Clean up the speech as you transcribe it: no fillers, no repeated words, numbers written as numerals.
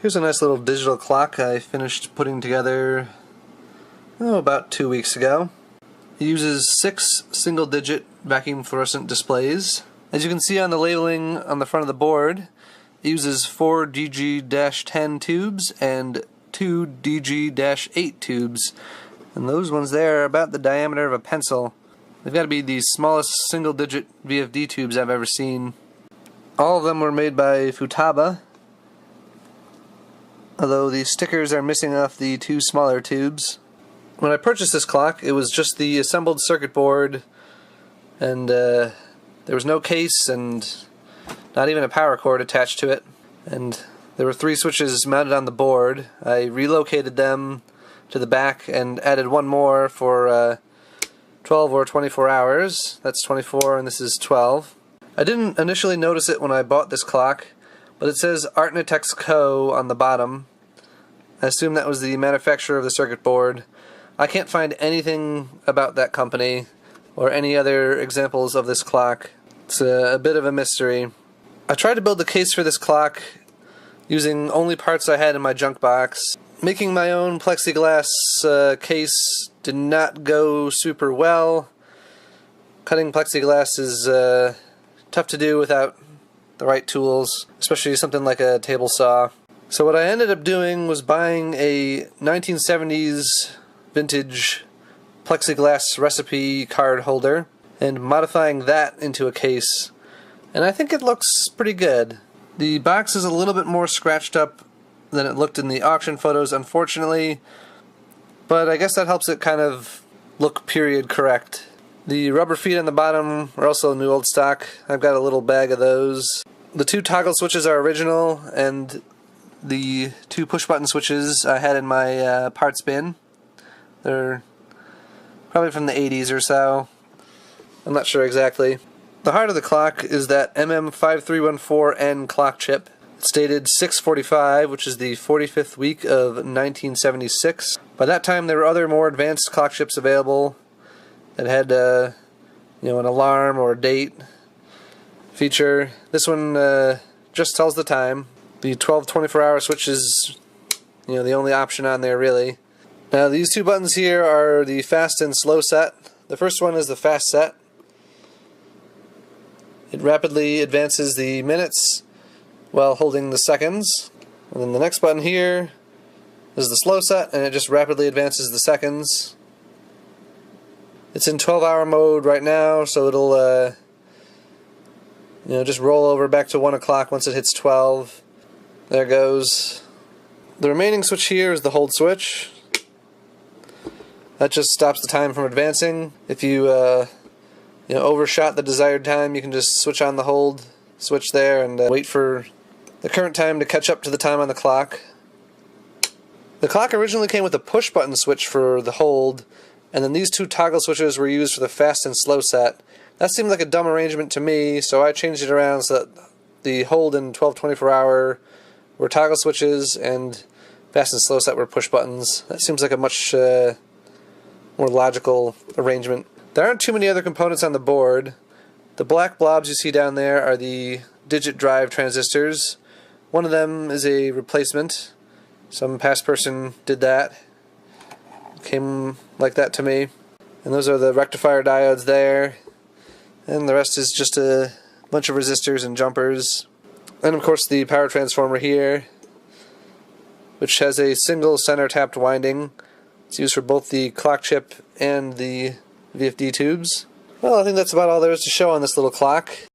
Here's a nice little digital clock I finished putting together about 2 weeks ago. It uses 6 single-digit vacuum fluorescent displays. As you can see on the labeling on the front of the board, it uses 4 DG-10 tubes and 2 DG-8 tubes. And those ones there are about the diameter of a pencil. They've got to be the smallest single-digit VFD tubes I've ever seen. All of them were made by Futaba, although the stickers are missing off the 2 smaller tubes. When I purchased this clock, it was just the assembled circuit board, and there was no case and not even a power cord attached to it. And there were 3 switches mounted on the board. I relocated them to the back and added one more for 12 or 24 hours. That's 24 and this is 12. I didn't initially notice it when I bought this clock, but it says Artnitex Co. on the bottom. I assume that was the manufacturer of the circuit board. I can't find anything about that company or any other examples of this clock. It's a bit of a mystery. I tried to build the case for this clock using only parts I had in my junk box. Making my own plexiglass case did not go super well. Cutting plexiglass is tough to do without the right tools, especially something like a table saw. So what I ended up doing was buying a 1970s vintage plexiglass recipe card holder and modifying that into a case. And I think it looks pretty good. The box is a little bit more scratched up than it looked in the auction photos, unfortunately, but I guess that helps it kind of look period correct. The rubber feet on the bottom are also new old stock. I've got a little bag of those. The 2 toggle switches are original, and the 2 push button switches I had in my parts bin. They're probably from the 80s or so. I'm not sure exactly. The heart of the clock is that MM5314 clock chip. It's dated 6/45, which is the 45th week of 1976. By that time there were other more advanced clock chips available that had an alarm or a date feature. This one just tells the time. The 12/24-hour switch is the only option on there really. Now these 2 buttons here are the fast and slow set. The first one is the fast set. It rapidly advances the minutes while holding the seconds. And then the next button here is the slow set, and it just rapidly advances the seconds. It's in 12-hour mode right now, so it'll just roll over back to 1 o'clock once it hits 12. There it goes. The remaining switch here is the hold switch. That just stops the time from advancing. If you overshot the desired time, you can just switch on the hold switch there and wait for the current time to catch up to the time on the clock. The clock originally came with a push button switch for the hold, and then these 2 toggle switches were used for the fast and slow set. That seemed like a dumb arrangement to me, so I changed it around so that the hold and 12/24-hour were toggle switches and fast and slow set were push buttons. That seems like a much more logical arrangement. There aren't too many other components on the board. The black blobs you see down there are the digit drive transistors. One of them is a replacement. Some past person did that. Came like that to me. And those are the rectifier diodes there. And the rest is just a bunch of resistors and jumpers. And of course the power transformer here, which has a single center tapped winding. It's used for both the clock chip and the VFD tubes. Well, I think that's about all there is to show on this little clock.